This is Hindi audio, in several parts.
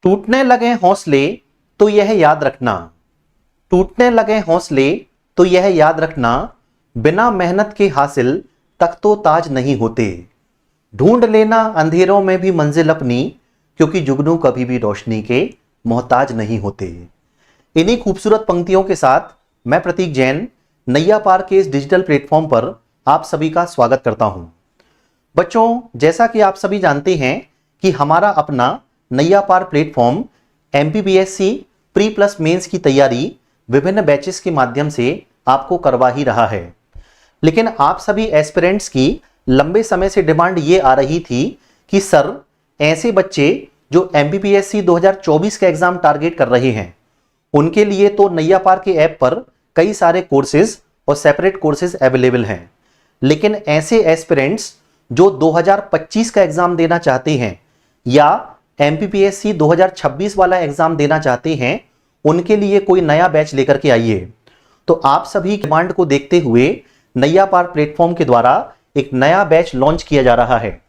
टूटने लगे हौसले तो यह याद रखना, टूटने लगे हौसले तो यह याद रखना, बिना मेहनत के हासिल तख्तो ताज नहीं होते। ढूंढ लेना अंधेरों में भी मंजिल अपनी, क्योंकि जुगनू कभी भी रोशनी के मोहताज नहीं होते। इन्हीं खूबसूरत पंक्तियों के साथ मैं प्रतीक जैन नैया पार के इस डिजिटल प्लेटफॉर्म पर आप सभी का स्वागत करता हूं। बच्चों, जैसा कि आप सभी जानते हैं कि हमारा अपना नैया पार platform MPPSC pre plus mains की तैयारी विभिन्न बैचेस के माध्यम से आपको करवा ही रहा है। लेकिन आप सभी एस्पिरेंट्स की लंबे समय से डिमांड ये आ रही थी कि सर, ऐसे बच्चे जो एमपीपीएससी 2024 का एग्जाम टारगेट कर रहे हैं, उनके लिए तो नैया पार के ऐप पर कई सारे कोर्सेज और सेपरेट कोर्सेज अवेलेबल हैं। लेकिन ऐसे एस्पिरेंट्स जो 2025 का एग्जाम देना चाहते हैं या एमपीपीएससी 2026 वाला एग्जाम देना चाहते हैं, उनके लिए कोई नया बैच लेकर के आइए। तो आप सभी डिमांड को देखते हुए नैया पार प्लेटफॉर्म के द्वारा एक नया बैच लॉन्च किया जा रहा है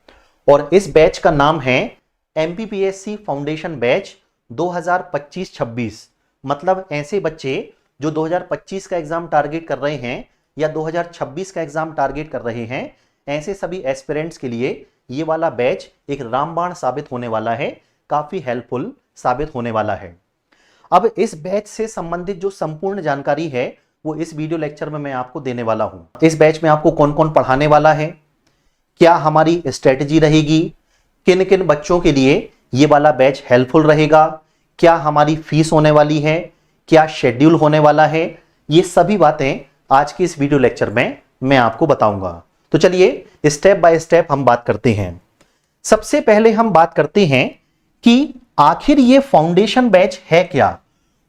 और इस बैच का नाम है एमपीपीएससी फाउंडेशन बैच 2025-26। मतलब ऐसे बच्चे जो 2025 का एग्जाम टारगेट कर रहे हैं या 2026 का एग्जाम टारगेट कर रहे हैं, ऐसे सभी एस्पिरेंट्स के लिए ये वाला बैच एक रामबाण साबित होने वाला है, काफी हेल्पफुल साबित होने वाला है। अब इस बैच से संबंधित जो संपूर्ण जानकारी है वो इस वीडियो लेक्चर में मैं आपको देने वाला हूं। इस बैच में आपको कौन कौन पढ़ाने वाला है, क्या हमारी स्ट्रेटजी रहेगी, किन किन बच्चों के लिए ये वाला बैच हेल्पफुल रहेगा, क्या हमारी फीस होने वाली है, क्या शेड्यूल होने वाला है, ये सभी बातें आज के इस वीडियो लेक्चर में मैं आपको बताऊंगा। तो चलिए स्टेप बाय स्टेप हम बात करते हैं। सबसे पहले हम बात करते हैं कि आखिर ये फाउंडेशन बैच है क्या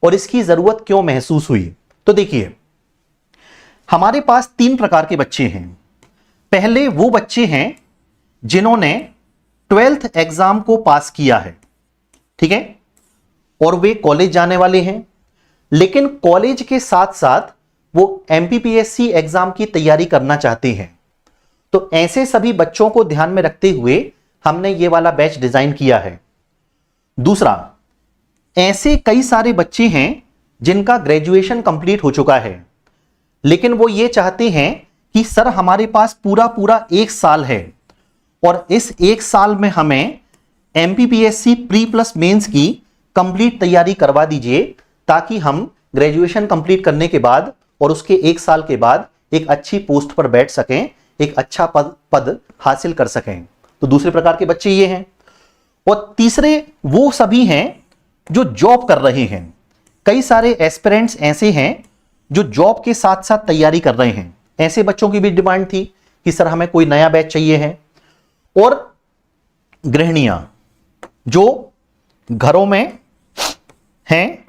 और इसकी जरूरत क्यों महसूस हुई। तो देखिए, हमारे पास 3 प्रकार के बच्चे हैं। पहले वो बच्चे हैं जिन्होंने 12th एग्जाम को पास किया है, ठीक है, और वे कॉलेज जाने वाले हैं, लेकिन कॉलेज के साथ साथ वो एमपीपीएससी एग्जाम की तैयारी करना चाहते हैं। तो ऐसे सभी बच्चों को ध्यान में रखते हुए हमने ये वाला बैच डिजाइन किया है। दूसरा, ऐसे कई सारे बच्चे हैं जिनका ग्रेजुएशन कंप्लीट हो चुका है, लेकिन वो ये चाहते हैं कि सर हमारे पास पूरा 1 साल है और इस 1 साल में हमें एमपीपीएससी प्री प्लस मेंस की कंप्लीट तैयारी करवा दीजिए, ताकि हम ग्रेजुएशन कंप्लीट करने के बाद और उसके 1 साल के बाद एक अच्छी पोस्ट पर बैठ सकें, एक अच्छा पद हासिल कर सकें। तो दूसरे प्रकार के बच्चे ये हैं। और तीसरे वो सभी हैं जो जॉब कर रहे हैं। कई सारे एस्पिरेंट्स ऐसे हैं जो जॉब के साथ साथ तैयारी कर रहे हैं। ऐसे बच्चों की भी डिमांड थी कि सर हमें कोई नया बैच चाहिए है। और गृहिणियां जो घरों में हैं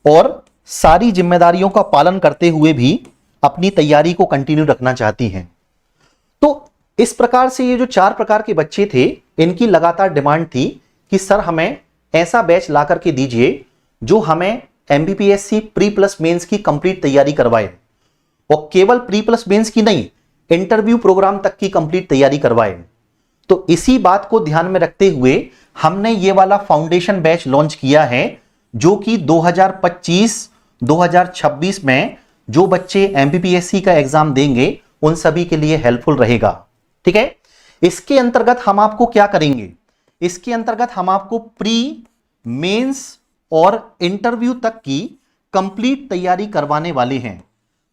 और सारी जिम्मेदारियों का पालन करते हुए भी अपनी तैयारी को कंटिन्यू रखना चाहती हैं। तो इस प्रकार से ये जो 4 प्रकार के बच्चे थे, इनकी लगातार डिमांड थी कि सर हमें ऐसा बैच ला करके दीजिए जो हमें एमपीपीएससी प्री प्लस मेंस की कंप्लीट तैयारी करवाए, और केवल प्री प्लस मेंस की नहीं, इंटरव्यू प्रोग्राम तक की कंप्लीट तैयारी करवाए। तो इसी बात को ध्यान में रखते हुए हमने ये वाला फाउंडेशन बैच लॉन्च किया है, जो कि 2025-2026 में जो बच्चे एमपीपीएससी का एग्जाम देंगे उन सभी के लिए हेल्पफुल रहेगा, ठीक है। इसके अंतर्गत हम आपको क्या करेंगे, इसके अंतर्गत हम आपको प्री मेंस और इंटरव्यू तक की कंप्लीट तैयारी करवाने वाले हैं।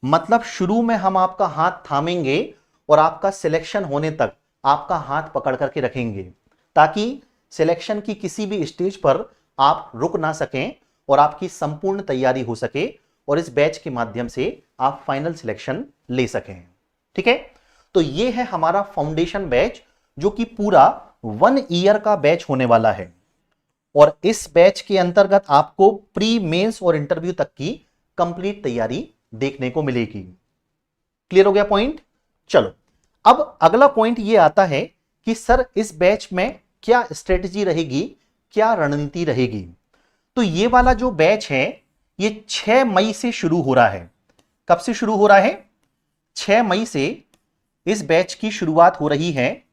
मतलब शुरू में हम आपका हाथ थामेंगे और आपका सिलेक्शन होने तक आपका हाथ पकड़ करके रखेंगे, ताकि सिलेक्शन की किसी भी स्टेज पर आप रुक ना सकें और आपकी संपूर्ण तैयारी हो सके और इस बैच के माध्यम से आप फाइनल सिलेक्शन ले सकें, ठीक है। तो ये है हमारा फाउंडेशन बैच, जो कि पूरा 1 ईयर का बैच होने वाला है। और इस बैच के अंतर्गत आपको प्री मेंस और इंटरव्यू तक की कंप्लीट तैयारी देखने को मिलेगी। क्लियर हो गया पॉइंट। चलो, अब अगला पॉइंट ये आता है कि सर इस बैच में क्या स्ट्रेटजी रहेगी, क्या रणनीति रहेगी। तो ये वाला जो बैच है ये 6 मई से शुरू हो रहा है। कब से शुरू हो रहा है? 6 मई से इस बैच की शुरुआत हो रही है।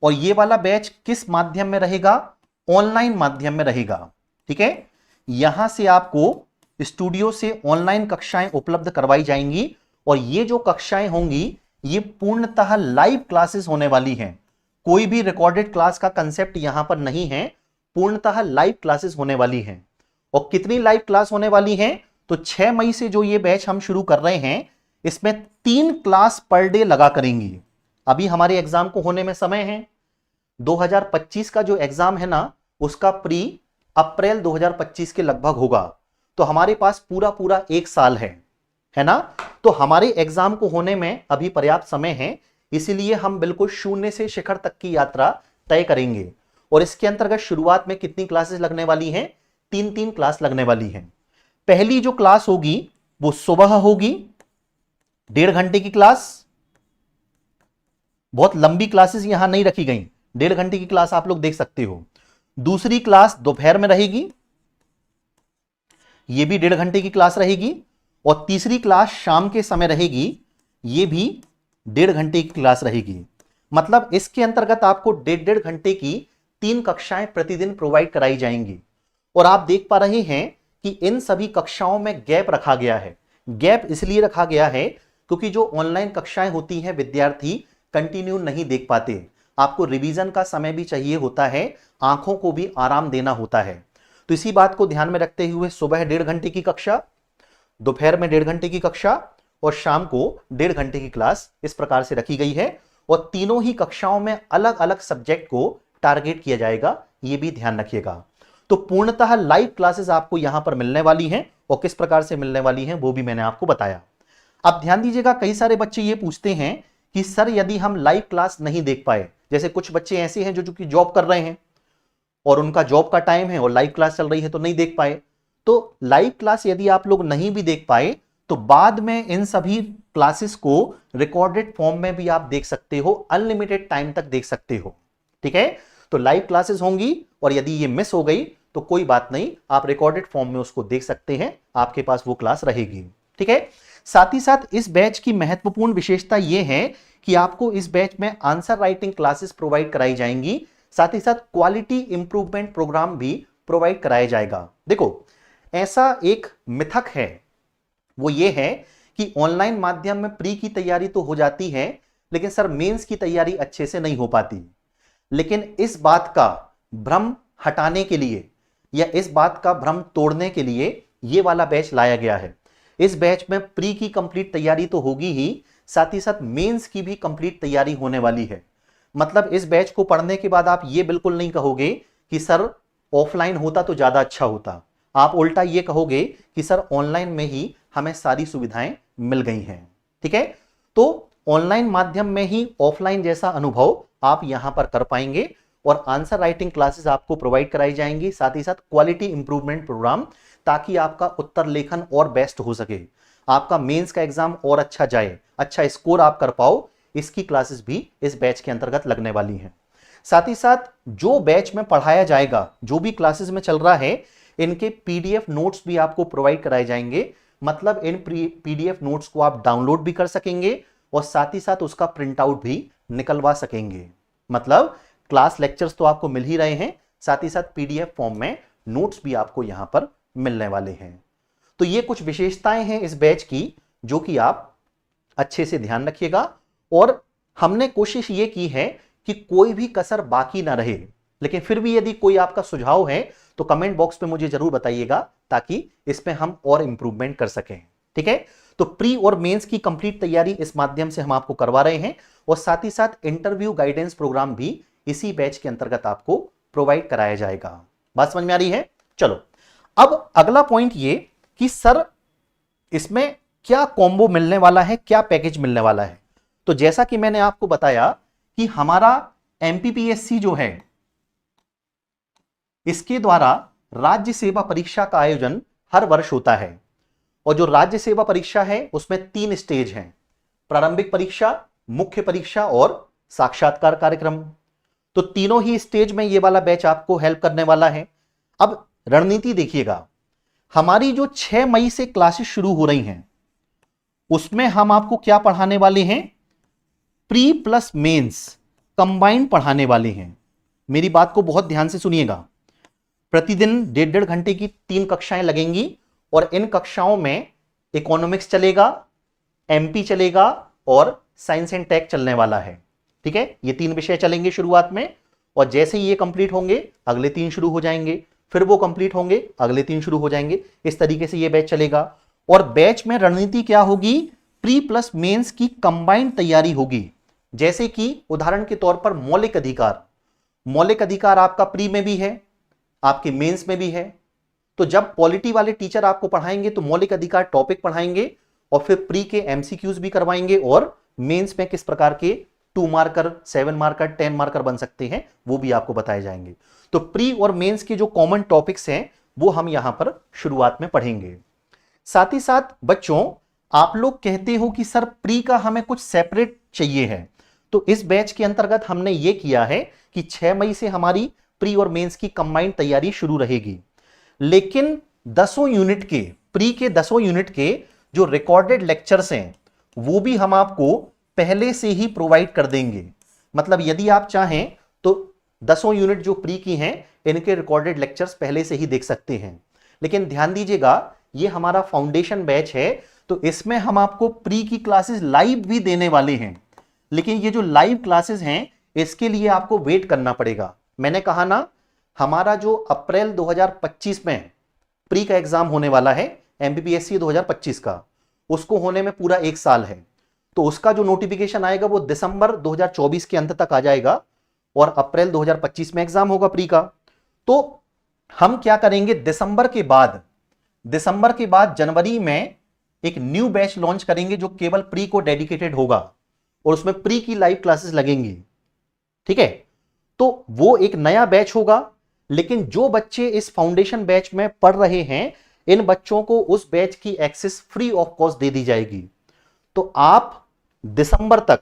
और ये वाला बैच किस माध्यम में रहेगा? ऑनलाइन माध्यम में रहेगा। ठीक है। यहां से आपको स्टूडियो से ऑनलाइन कक्षाएं उपलब्ध करवाई जाएंगी और ये जो कक्षाएं होंगी ये पूर्णतः लाइव क्लासेस होने वाली हैं। कोई भी रिकॉर्डेड क्लास का कंसेप्ट यहां पर नहीं है, पूर्णतः लाइव क्लासेस होने वाली हैं। और कितनी लाइव क्लास होने वाली हैं? तो 6 मई से जो ये बैच हम शुरू कर रहे हैं इसमें 3 क्लास पर डे लगा करेंगी। अभी हमारे एग्जाम को होने में समय है, 2025 का जो एग्जाम है ना उसका प्री अप्रैल 2025 के लगभग होगा। तो हमारे पास पूरा पूरा 1 साल है ना। तो हमारे एग्जाम को होने में अभी पर्याप्त समय है, इसीलिए हम बिल्कुल शून्य से शिखर तक की यात्रा तय करेंगे। और इसके अंतर्गत शुरुआत में कितनी क्लासेस लगने वाली हैं? 3 क्लास लगने वाली हैं। पहली जो क्लास होगी वो सुबह होगी, 1.5 घंटे की क्लास। बहुत लंबी क्लासेस यहां नहीं रखी गई, 1.5 घंटे की क्लास आप लोग देख सकते हो। दूसरी क्लास दोपहर में रहेगी, यह भी 1.5 घंटे की क्लास रहेगी। और तीसरी क्लास शाम के समय रहेगी, यह भी 1.5 घंटे की क्लास रहेगी। मतलब इसके अंतर्गत आपको 1.5 घंटे की 3 कक्षाएं प्रतिदिन प्रोवाइड कराई जाएंगी। और आप देख पा रहे हैं कि इन सभी कक्षाओं में गैप रखा गया है। गैप इसलिए रखा गया है क्योंकि जो ऑनलाइन कक्षाएं होती हैं विद्यार्थी कंटिन्यू नहीं देख पाते। आपको रिवीजन का समय भी चाहिए होता है, आंखों को भी आराम देना होता है। तो इसी बात को ध्यान में रखते हुए सुबह 1.5 घंटे की कक्षा, दोपहर में 1.5 घंटे की कक्षा और शाम को 1.5 घंटे की क्लास इस प्रकार से रखी गई है। और तीनों ही कक्षाओं में अलग अलग सब्जेक्ट को टारगेट किया जाएगा, यह भी ध्यान रखिएगा। तो पूर्णतः लाइव क्लासेस आपको यहां पर मिलने वाली हैं और किस प्रकार से मिलने वाली हैं वो भी मैंने आपको बताया। अब ध्यान दीजिएगा, कई सारे बच्चे ये पूछते हैं कि सर यदि हम लाइव क्लास नहीं देख पाए, जैसे कुछ बच्चे ऐसे हैं जो कि जॉब कर रहे हैं और उनका जॉब का टाइम है और लाइव क्लास चल रही है तो नहीं देख पाए। तो लाइव क्लास यदि आप लोग नहीं भी देख पाए तो बाद में इन सभी क्लासेस को रिकॉर्डेड फॉर्म में भी आप देख सकते हो, अनलिमिटेड टाइम तक देख सकते हो। ठीक है, तो लाइव क्लासेस होंगी और यदि ये मिस हो गई तो कोई बात नहीं, आप रिकॉर्डेड फॉर्म में उसको देख सकते हैं, आपके पास वो क्लास रहेगी। ठीक है, साथ ही साथ इस बैच की महत्वपूर्ण विशेषता यह है कि आपको इस बैच में आंसर राइटिंग क्लासेस प्रोवाइड कराई जाएंगी, साथ ही साथ क्वालिटी इंप्रूवमेंट प्रोग्राम भी प्रोवाइड कराया जाएगा। देखो, ऐसा एक मिथक है, वो ये है कि ऑनलाइन माध्यम में प्री की तैयारी तो हो जाती है लेकिन सर मेंस की तैयारी अच्छे से नहीं हो पाती। लेकिन इस बात का भ्रम हटाने के लिए या इस बात का भ्रम तोड़ने के लिए ये वाला बैच लाया गया है। इस बैच में प्री की कंप्लीट तैयारी तो होगी ही, साथ ही साथ मेंस की भी कंप्लीट तैयारी होने वाली है। मतलब इस बैच को पढ़ने के बाद आप ये बिल्कुल नहीं कहोगे कि सर ऑफलाइन होता तो ज्यादा अच्छा होता, आप उल्टा ये कहोगे कि सर ऑनलाइन में ही हमें सारी सुविधाएं मिल गई हैं। ठीक है, तो ऑनलाइन माध्यम में ही ऑफलाइन जैसा अनुभव आप यहां पर कर पाएंगे और आंसर राइटिंग क्लासेस आपको प्रोवाइड कराई जाएंगी, साथ ही साथ क्वालिटी इंप्रूवमेंट प्रोग्राम, ताकि आपका उत्तर लेखन और बेस्ट हो सके, आपका मेंस का एग्जाम और अच्छा जाए, अच्छा स्कोर आप कर पाओ। इसकी क्लासेस भी इस बैच के अंतर्गत लगने वाली हैं। साथ ही साथ जो बैच में पढ़ाया जाएगा, जो भी क्लासेस में चल रहा है, इनके पीडीएफ नोट्स भी आपको प्रोवाइड कराए जाएंगे। मतलब इन पीडीएफ नोट्स को आप डाउनलोड भी कर सकेंगे और साथ ही साथ उसका प्रिंट आउट भी निकलवा सकेंगे। मतलब क्लास लेक्चर्स तो आपको मिल ही रहे हैं, साथ ही साथ पीडीएफ फॉर्म में नोट्स भी आपको यहां पर मिलने वाले हैं। तो ये कुछ विशेषताएं हैं इस बैच की जो कि आप अच्छे से ध्यान रखिएगा। और हमने कोशिश ये की है कि कोई भी कसर बाकी ना रहे, लेकिन फिर भी यदि कोई आपका सुझाव है तो कमेंट बॉक्स पे मुझे जरूर बताइएगा ताकि इसमें हम और इंप्रूवमेंट कर सकें। ठीक है, तो प्री और मेंस की कंप्लीट तैयारी इस माध्यम से हम आपको करवा रहे हैं और साथ ही साथ इंटरव्यू गाइडेंस प्रोग्राम भी इसी बैच के अंतर्गत आपको प्रोवाइड कराया जाएगा। बात समझ में आ रही है? चलो, अब अगला पॉइंट ये कि सर इसमें क्या कॉम्बो मिलने वाला है, क्या पैकेज मिलने वाला है। तो जैसा कि मैंने आपको बताया कि हमारा एमपीपीएससी जो है इसके द्वारा राज्य सेवा परीक्षा का आयोजन हर वर्ष होता है और जो राज्य सेवा परीक्षा है उसमें 3 स्टेज हैं, प्रारंभिक परीक्षा, मुख्य परीक्षा और साक्षात्कार कार्यक्रम। तो तीनों ही स्टेज में ये वाला बैच आपको हेल्प करने वाला है। अब रणनीति देखिएगा, हमारी जो 6 मई से क्लासेस शुरू हो रही हैं उसमें हम आपको क्या पढ़ाने वाले हैं? प्री प्लस मेंस कंबाइंड पढ़ाने वाले हैं। मेरी बात को बहुत ध्यान से सुनिएगा। प्रतिदिन 1.5 घंटे की 3 कक्षाएं लगेंगी और इन कक्षाओं में इकोनॉमिक्स चलेगा, एमपी चलेगा और साइंस एंड टेक चलने वाला है। ठीक है, ये 3 विषय चलेंगे शुरुआत में, और जैसे ही ये कंप्लीट होंगे अगले 3 शुरू हो जाएंगे, फिर वो कंप्लीट होंगे अगले 3 शुरू हो जाएंगे। इस तरीके से ये बैच चलेगा। और बैच में रणनीति क्या होगी, प्री प्लस मेंस की कंबाइंड तैयारी होगी। जैसे कि उदाहरण के तौर पर मौलिक अधिकार, मौलिक अधिकार आपका प्री में भी है, आपके मेंस में भी है। तो जब पॉलिटी वाले टीचर आपको पढ़ाएंगे तो मौलिक अधिकार टॉपिक पढ़ाएंगे और फिर प्री के एमसीक्यूज भी करवाएंगे, और मेंस में किस प्रकार के 2 मार्कर, 7 मार्कर, 10 मार्कर बन सकते हैं वो भी आपको बताए जाएंगे। तो प्री और मेंस के जो कॉमन टॉपिक्स हैं वो हम यहां पर शुरुआत में पढ़ेंगे। साथ ही साथ बच्चों, आप लोग कहते हो कि सर प्री का हमें कुछ सेपरेट चाहिए है, तो इस बैच के अंतर्गत हमने ये किया है कि 6 मई से हमारी प्री और मेंस की कंबाइंड तैयारी शुरू रहेगी। लेकिन 10 यूनिट के, प्री के 10 यूनिट के जो रिकॉर्डेड लेक्चर्स हैं वो भी हम आपको पहले से ही प्रोवाइड कर देंगे। मतलब यदि आप चाहें तो 10 यूनिट जो प्री की हैं इनके रिकॉर्डेड लेक्चर्स पहले से ही देख सकते हैं। लेकिन ध्यान दीजिएगा, ये हमारा फाउंडेशन बैच है, तो इसमें हम आपको प्री की क्लासेस लाइव भी देने वाले हैं। लेकिन ये जो लाइव क्लासेस हैं इसके लिए आपको वेट करना पड़ेगा। मैंने कहा ना, हमारा जो अप्रैल 2025 में प्री का एग्जाम होने वाला है, एमपीपीएससी 2025 का, उसको होने में पूरा 1 साल है। तो उसका जो नोटिफिकेशन आएगा वो दिसंबर 2024 के अंत तक आ जाएगा और अप्रैल 2025 में एग्जाम होगा प्री का। तो हम क्या करेंगे, दिसंबर के बाद जनवरी में एक न्यू बैच लॉन्च करेंगे जो केवल प्री को डेडिकेटेड होगा और उसमें प्री की लाइव क्लासेस लगेंगी। ठीक है, तो वो एक नया बैच होगा। लेकिन जो बच्चे इस फाउंडेशन बैच में पढ़ रहे हैं, इन बच्चों को उस बैच की एक्सेस फ्री ऑफ कॉस्ट दे दी जाएगी। तो आप दिसंबर तक,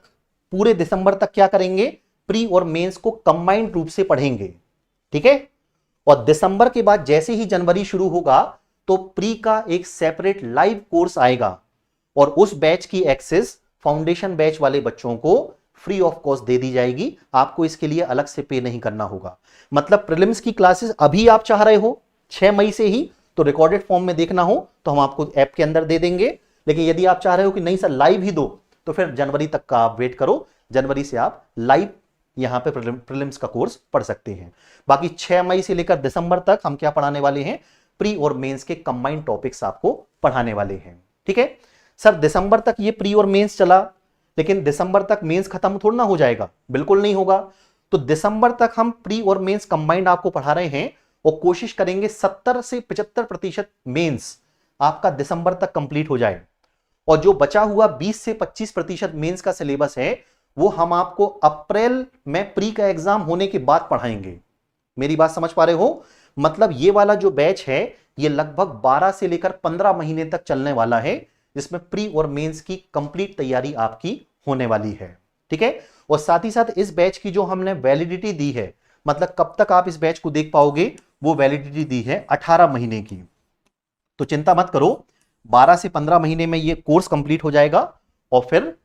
पूरे दिसंबर तक क्या करेंगे, प्री और मेंस को कंबाइंड रूप से पढ़ेंगे। ठीक है, और दिसंबर के बाद जैसे ही जनवरी शुरू होगा तो प्री का एक सेपरेट लाइव कोर्स आएगा और उस बैच की एक्सेस फाउंडेशन बैच वाले बच्चों को फ्री ऑफ कॉस्ट दे दी जाएगी। आपको इसके लिए अलग से पे नहीं करना होगा। मतलब प्रीलिम्स की क्लासेस अभी आप चाह रहे हो 6 मई से ही, तो रिकॉर्डेड फॉर्म में देखना हो तो हम आपको ऐप के अंदर दे देंगे। लेकिन यदि आप चाह रहे हो कि नहीं सर लाइव ही दो, तो फिर जनवरी तक का आप वेट करो। जनवरी से आप लाइव यहां पे प्रीलिम्स का कोर्स पढ़ सकते हैं। बाकी 6 मई से लेकर दिसंबर तक हम क्या पढ़ाने वाले हैं, प्री और मेंस के कंबाइंड टॉपिक्स आपको पढ़ाने वाले हैं। ठीक है सर, दिसंबर तक ये प्री और मेंस चला, लेकिन दिसंबर तक मेंस खत्म थोड़ा ना हो जाएगा, बिल्कुल नहीं होगा। तो दिसंबर तक हम प्री और मेंस कंबाइंड आपको पढ़ा रहे हैं और कोशिश करेंगे 70 से 75% मेंस आपका दिसंबर तक कंप्लीट हो जाए, और जो बचा हुआ 20 से 25% मेंस का सिलेबस है वो हम आपको अप्रैल में प्री का एग्जाम होने के बाद पढ़ाएंगे। मेरी बात समझ पा रहे हो? मतलब ये वाला जो बैच है ये लगभग 12 से लेकर 15 महीने तक चलने वाला है, जिसमें प्री और मेंस की कंप्लीट तैयारी आपकी होने वाली है। ठीक है, और साथ ही साथ इस बैच की जो हमने वैलिडिटी दी है, मतलब कब तक आप इस बैच को देख पाओगे, वो वैलिडिटी दी है 18 महीने की। तो चिंता मत करो, 12 से 15 महीने में ये कोर्स कंप्लीट हो जाएगा और फिर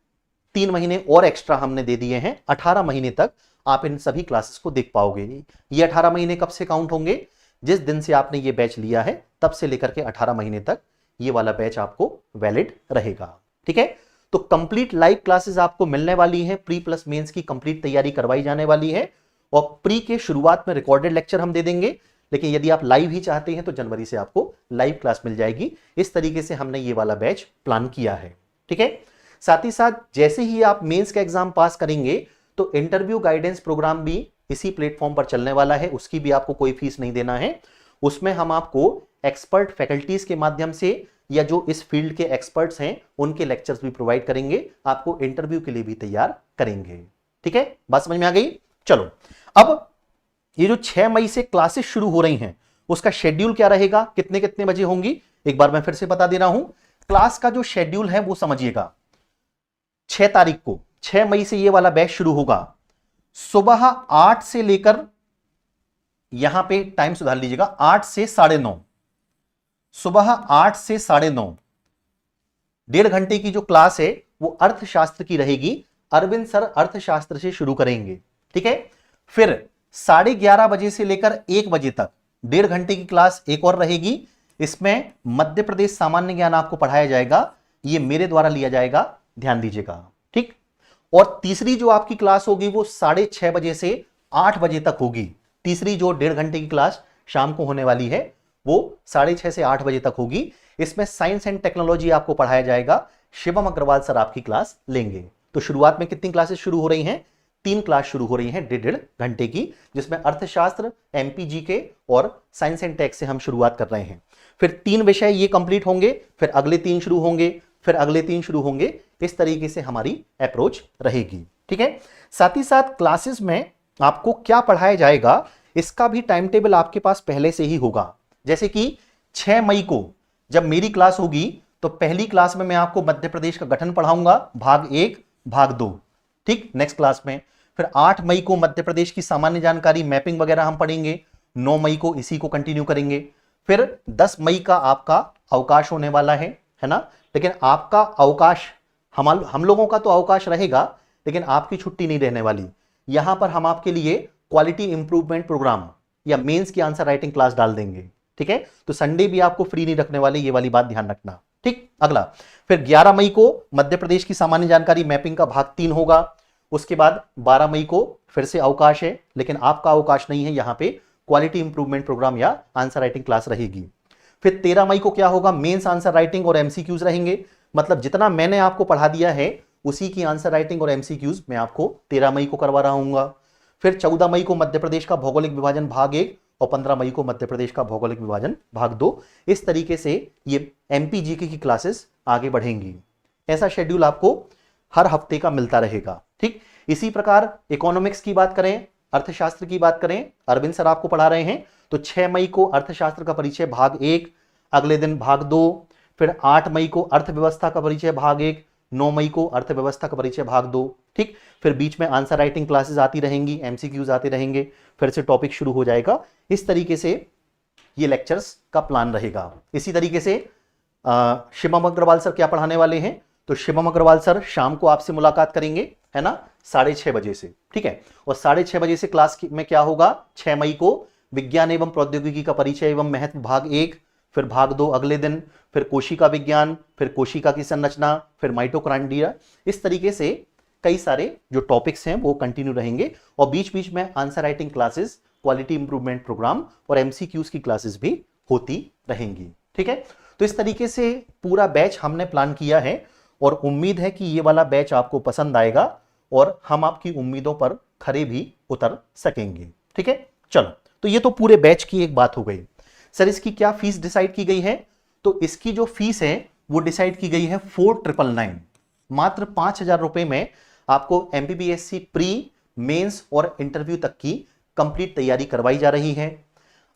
3 महीने और एक्स्ट्रा हमने दे दिए हैं। 18 महीने तक आप इन सभी क्लासेस को देख पाओगे। ये 18 महीने कब से काउंट होंगे, जिस दिन से आपने ये बैच लिया है तब से लेकर के 18 महीने तक ये वाला बैच आपको वैलिड रहेगा। ठीक है, तो कंप्लीट लाइव क्लासेस आपको मिलने वाली हैं। प्री प्लस मेंस की कंप्लीट तैयारी करवाई जाने वाली है और प्री के शुरुआत में रिकॉर्डेड लेक्चर हम दे देंगे, लेकिन यदि आप लाइव ही चाहते हैं तो जनवरी से आपको लाइव क्लास मिल जाएगी। इस तरीके से हमने ये वाला बैच प्लान किया है। ठीक है, साथ ही साथ जैसे ही आप मेंस का एग्जाम पास करेंगे तो इंटरव्यू गाइडेंस प्रोग्राम भी इसी प्लेटफॉर्म पर चलने वाला है। उसकी भी आपको कोई फीस नहीं देना है। उसमें हम आपको एक्सपर्ट फैकल्टीज के माध्यम से या जो इस फील्ड के एक्सपर्ट्स हैं उनके लेक्चर्स भी प्रोवाइड करेंगे, आपको इंटरव्यू के लिए भी तैयार करेंगे। ठीक है, बात समझ में आ गई? चलो, अब ये जो 6 मई से क्लासेस शुरू हो रही हैं उसका शेड्यूल क्या रहेगा, कितने कितने बजे होंगी, एक बार मैं फिर से बता दे रहा हूं। क्लास का जो शेड्यूल है वो समझिएगा। 6 तारीख को 6 मई से ये वाला बैच शुरू होगा। सुबह 8 से लेकर, यहां पे टाइम सुधार लीजिएगा, 8 से 9:30, सुबह 8 से 9:30 1.5 घंटे की जो क्लास है वो अर्थशास्त्र की रहेगी। अरविंद सर अर्थशास्त्र से शुरू करेंगे। ठीक है, फिर 11:30 बजे से लेकर 1 बजे तक 1.5 घंटे की क्लास एक और रहेगी। इसमें मध्य प्रदेश सामान्य ज्ञान आपको पढ़ाया जाएगा, ये मेरे द्वारा लिया जाएगा, ध्यान दीजिएगा, ठीक। और तीसरी जो आपकी क्लास होगी वो 6:30 बजे से 8 बजे तक होगी। तीसरी जो 1.5 घंटे की क्लास शाम को होने वाली है वो 6:30 से 8 बजे तक होगी। इसमें साइंस एंड टेक्नोलॉजी आपको पढ़ाया जाएगा, शिवम अग्रवाल सर आपकी क्लास लेंगे। तो शुरुआत में कितनी क्लासेस शुरू हो रही हैं? 3 क्लास शुरू हो रही हैं 1.5 घंटे की, जिसमें अर्थशास्त्र, एमपीजी के और साइंस एंड टेक से हम शुरुआत कर रहे हैं। फिर 3 विषय ये कंप्लीट होंगे, फिर अगले 3 शुरू होंगे, फिर अगले 3 शुरू होंगे। इस तरीके से हमारी अप्रोच रहेगी, ठीक है। साथ ही साथ क्लासेस में आपको क्या पढ़ाया जाएगा इसका भी टाइम टेबल आपके पास पहले से ही होगा। जैसे कि 6 मई को जब मेरी क्लास होगी तो पहली क्लास में मैं आपको मध्य प्रदेश का गठन पढ़ाऊंगा, भाग 1 भाग 2, ठीक, नेक्स्ट क्लास में। फिर 8 मई को मध्य प्रदेश की सामान्य जानकारी, मैपिंग वगैरह हम पढ़ेंगे। 9 मई को इसी को कंटिन्यू करेंगे। फिर 10 मई का आपका अवकाश होने वाला है ना। लेकिन आपका अवकाश, हम लोगों का तो अवकाश रहेगा, लेकिन आपकी छुट्टी नहीं रहने वाली। यहां पर हम आपके लिए क्वालिटी इंप्रूवमेंट प्रोग्राम या मेंस की आंसर राइटिंग क्लास डाल देंगे, ठीक है। तो संडे भी आपको फ्री नहीं रखने वाले, ये वाली बात ध्यान रखना, ठीक। अगला फिर 11 मई को मध्य प्रदेश की सामान्य जानकारी मैपिंग का भाग 3 होगा। उसके बाद 12 मई को फिर से अवकाश है, लेकिन आपका अवकाश नहीं है, यहां पे क्वालिटी इंप्रूवमेंट प्रोग्राम या आंसर राइटिंग क्लास रहेगी। फिर 13 मई को क्या होगा? मेंस आंसर राइटिंग और एमसीक्यूज रहेंगे। मतलब जितना मैंने आपको पढ़ा दिया है उसी की आंसर राइटिंग और एमसीक्यूज मैं आपको 13 मई को करवा रहा हूं। फिर 14 मई को मध्य प्रदेश का भौगोलिक विभाजन भाग 1 और 15 मई को मध्य प्रदेश का भौगोलिक विभाजन भाग 2। इस तरीके से ये एमपीजीके की क्लासेस आगे बढ़ेंगी। ऐसा शेड्यूल आपको हर हफ्ते का मिलता रहेगा, ठीक। इसी प्रकार इकोनॉमिक्स की बात करें, अर्थशास्त्र की बात करें, अरविंद सर आपको पढ़ा रहे हैं। तो 6 मई को अर्थशास्त्र का परिचय भाग 1, अगले दिन भाग 2। फिर 8 मई को अर्थव्यवस्था का परिचय भाग 1, 9 मई को अर्थव्यवस्था का परिचय भाग 2, ठीक। फिर बीच में आंसर राइटिंग क्लासेस आती रहेंगी, एमसीक्यूज आते रहेंगे, फिर से टॉपिक शुरू हो जाएगा। इस तरीके से ये लेक्चर्स का प्लान रहेगा। इसी तरीके से शिवम अग्रवाल सर क्या पढ़ाने वाले हैं? तो शिवम अग्रवाल सर शाम को आपसे मुलाकात करेंगे, है ना, 6:30 बजे से, ठीक है। और 6:30 बजे से क्लास में क्या होगा? 6 मई को विज्ञान एवं प्रौद्योगिकी का परिचय एवं महत्व भाग 1, फिर भाग 2 अगले दिन, फिर कोशिका विज्ञान, फिर कोशिका की संरचना, फिर माइटोकॉन्ड्रिया। इस तरीके से कई सारे जो टॉपिक्स हैं वो कंटिन्यू रहेंगे। और बीच बीच में answer writing classes, quality improvement program और एमसीक्यूज की क्लासेस भी होती रहेंगी, ठीक है। तो इस तरीके से पूरा बैच हमने प्लान किया है और उम्मीद है कि ये वाला बैच आपको पसंद आएगा और हम आपकी उम्मीदों पर खरे भी उतर सकेंगे, ठीक है। चलो, तो ये तो पूरे बैच की एक बात हो गई। सर इसकी क्या फीस डिसाइड की गई है? तो इसकी जो फीस है वो डिसाइड की गई है 4999, मात्र 5,000 रुपए में आपको एमपीपीएससी प्री, मेंस और इंटरव्यू तक की कंप्लीट तैयारी करवाई जा रही है।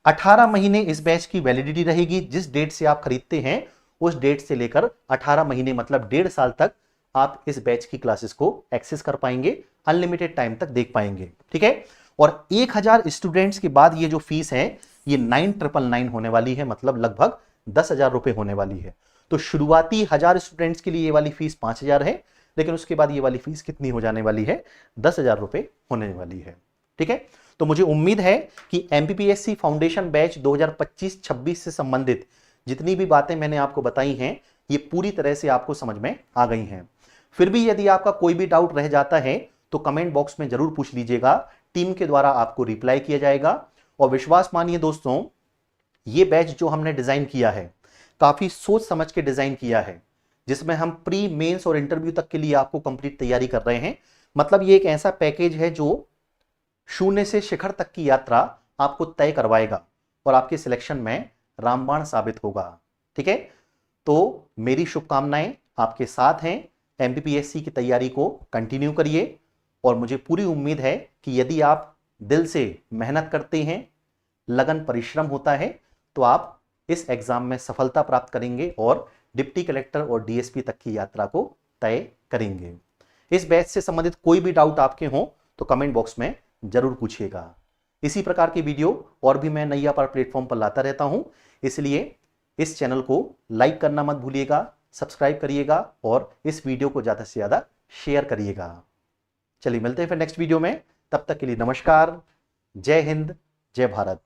18 महीने इस बैच की वैलिडिटी रहेगी। जिस डेट से आप खरीदते हैं उस डेट से लेकर 18 महीने मतलब 1.5 साल तक आप इस बैच की क्लासेस को एक्सेस कर पाएंगे, अनलिमिटेड टाइम तक देख पाएंगे, ठीक है। और 1000 स्टूडेंट्स के बाद ये जो फीस है ये 9,999 होने वाली है, मतलब लगभग 10,000 रुपए होने वाली है। तो शुरुआती 1000 स्टूडेंट्स के लिए ये वाली फीस 5,000 है, लेकिन उसके बाद ये वाली फीस कितनी हो जाने वाली है? 10,000 रुपए होने वाली है, ठीक है। तो मुझे उम्मीद है कि एमपीपीएससी फाउंडेशन बैच 2025-26 से संबंधित जितनी भी बातें मैंने आपको बताई हैं ये पूरी तरह से आपको समझ में आ गई हैं। फिर भी यदि आपका कोई भी डाउट रह जाता है तो कमेंट बॉक्स में जरूर पूछ लीजिएगा, टीम के द्वारा आपको रिप्लाई किया जाएगा। और विश्वास मानिए दोस्तों, ये बैच जो हमने डिजाइन किया है काफी सोच समझ के डिजाइन किया है, जिसमें हम प्री, मेंस और इंटरव्यू तक के लिए आपको कंप्लीट तैयारी कर रहे हैं। मतलब ये एक ऐसा पैकेज है जो शून्य से शिखर तक की यात्रा आपको तय करवाएगा और आपके सिलेक्शन में रामबाण साबित होगा, ठीक है। तो मेरी शुभकामनाएं आपके साथ हैं। एमपीपीएससी की तैयारी को कंटिन्यू करिए और मुझे पूरी उम्मीद है कि यदि आप दिल से मेहनत करते हैं, लगन परिश्रम होता है, तो आप इस एग्जाम में सफलता प्राप्त करेंगे और डिप्टी कलेक्टर और डीएसपी तक की यात्रा को तय करेंगे। इस बैच से संबंधित कोई भी डाउट आपके हों तो कमेंट बॉक्स में जरूर पूछिएगा। इसी प्रकार की वीडियो और भी मैं नैया पर प्लेटफॉर्म पर लाता रहता हूं, इसलिए इस चैनल को लाइक करना मत भूलिएगा, सब्सक्राइब करिएगा और इस वीडियो को ज्यादा से ज्यादा शेयर करिएगा। चलिए मिलते हैं फिर नेक्स्ट वीडियो में, तब तक के लिए नमस्कार, जय हिंद, जय भारत।